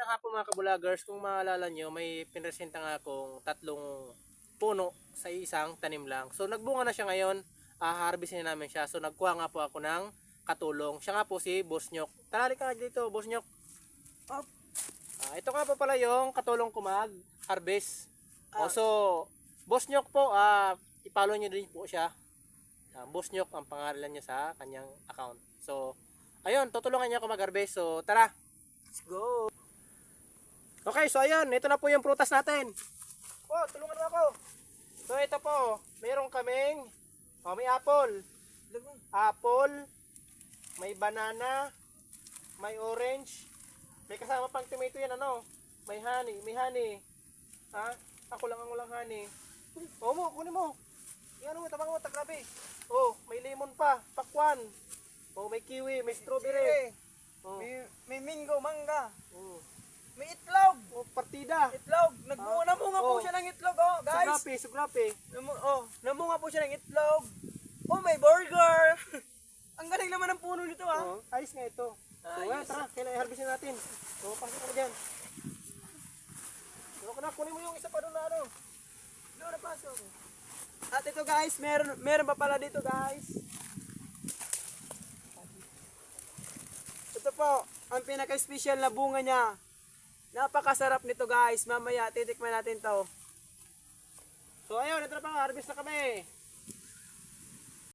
nga po mga kabulagers, kung maalala nyo, may pinresenta nga akong 3 puno sa isang tanim lang. So nagbunga na siya ngayon, harvestin na namin siya. So nagkuha nga po ako ng katulong. Siya nga po si Boss Nyok. Tara ka dito, Boss Nyok. Oh, Ito nga po pala yung katulong ko mag-harvest. So, Boss Nyok po, i-follow nyo din po siya. Boss Nyok ang pangalan niya sa kanyang account. So, ayun, tutulungan niya ako mag-harvest. So, tara! let's go. Okay, so ayun, ito na po yung prutas natin. Tulungan mo ako. So ito po, meron kaming, may apple. Apple, may banana, may orange, may kasama pang tomato yan, may honey. Ako lang ang walang honey. Kunin mo. Yan mo, tabang mo, tagrabe. May lemon pa, pakwan. May kiwi, may strawberry. May mango, mangga. May itlog. Partida. Itlog. Namunga po siya ng itlog, guys. Sugrapi. Namunga po siya ng itlog. May burger. Ang galing naman ng puno nito, Ayos nga ito. So, tara, kailangan i-harvestin natin. So, pasok ka dyan. Kunin mo yung isa pa doon na Doon na pasok. At ito guys, meron pa pala dito guys. Ito po, ang pinaka-special na bunga niya. Napakasarap nito guys. Mamaya titikman natin to. So ayun, ito na pa, harvest na kami.